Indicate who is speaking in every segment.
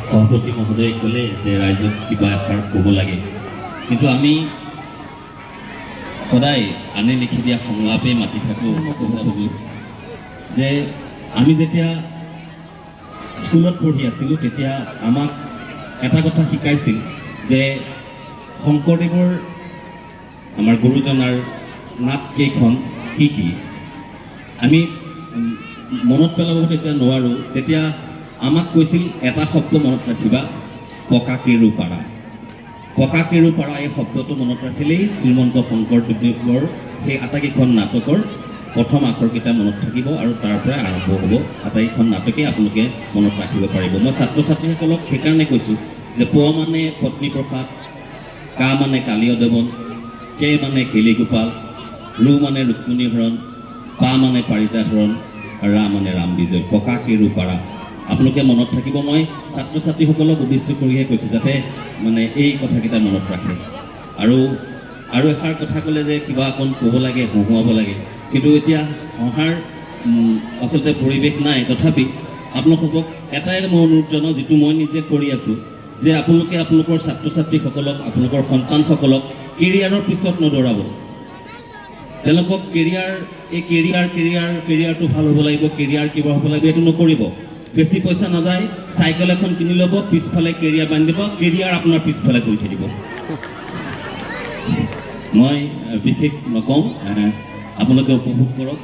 Speaker 1: সভাপতি মহোদয়ে ক'লে যে ৰাইজক কিবা এষাৰ ক'ব লাগে, কিন্তু আমি সদায় আনে লিখি দিয়া সংলাপেই মাতি থাকোঁ বুজু যে আমি যেতিয়া স্কুলত পঢ়ি আছিলোঁ তেতিয়া আমাক এটা কথা শিকাইছিল যে শংকৰদেৱৰ আমাৰ গুৰুজনাৰ নাট কেইখন কি কি আমি মনত পেলাব তেতিয়া নোৱাৰোঁ। তেতিয়া আমাক কৈছিল এটা শব্দ মনত ৰাখিবা, পকা কেৰু পাৰা। পকা কেৰু পাৰা এই শব্দটো মনত ৰাখিলেই শ্ৰীমন্ত শংকৰদেৱৰ সেই আটাইকেইখন নাটকৰ প্ৰথম আখৰকেইটা মনত থাকিব আৰু তাৰ পৰাই আৰম্ভ হ'ব। আটাইকেইখন নাটকেই আপোনালোকে মনত ৰাখিব পাৰিব। মই ছাত্ৰ ছাত্ৰীসকলক সেইকাৰণে কৈছোঁ যে প মানে পত্নীপ্ৰসাদ, কা মানে কালীয়দেৱন, কে মানে কেলিগোপাল, ৰু মানে ৰুক্মিণীহৰণ, পা মানে পাৰিজাত হৰণ, ৰা মানে ৰাম বিজয়। পকা কেৰু পাৰা আপোনালোকে মনত থাকিব। মই ছাত্ৰ ছাত্ৰীসকলক উদ্দেশ্য কৰিহে কৈছোঁ যাতে মানে এই কথাকেইটা মনত ৰাখে। আৰু এষাৰ কথা ক'লে যে কিবা অকণ ক'ব লাগে, হহুৱাব লাগে, কিন্তু এতিয়া হঁহাৰ আচলতে পৰিৱেশ নাই। তথাপি আপোনালোকক এটাই মই অনুৰোধ জনাওঁ, যিটো মই নিজে কৰি আছোঁ, যে আপোনালোকে আপোনালোকৰ ছাত্ৰ ছাত্ৰীসকলক, আপোনালোকৰ সন্তানসকলক কেৰিয়াৰৰ পিছত নদৌৰাব। তেওঁলোকক কেৰিয়াৰটো ভাল হ'ব লাগিব, কেৰিয়াৰ কিবা হ'ব লাগিব, এইটো নকৰিব। বেছি পইচা নাযায়, চাইকেল এখন কিনি ল'ব, পিছফালে কেৰিয়াৰ বান্ধি দিব, কেৰিয়াৰ আপোনাৰ পিছফালে কৰি থাকিব। মই বিশেষ নকওঁ, আপোনালোকে উপভোগ কৰক।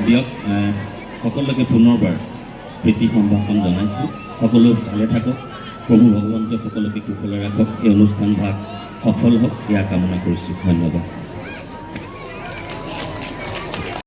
Speaker 1: দিয়ক, সকলোকে পুনৰবাৰ প্ৰীতি সম্ভাষণ জনাইছোঁ। সকলো ভালে থাকক, প্ৰভু ভগৱন্তই সকলোকে কুশলে ৰাখক, এই অনুষ্ঠান ভাগ সফল হওক, এয়া কামনা কৰিছোঁ। ধন্যবাদ।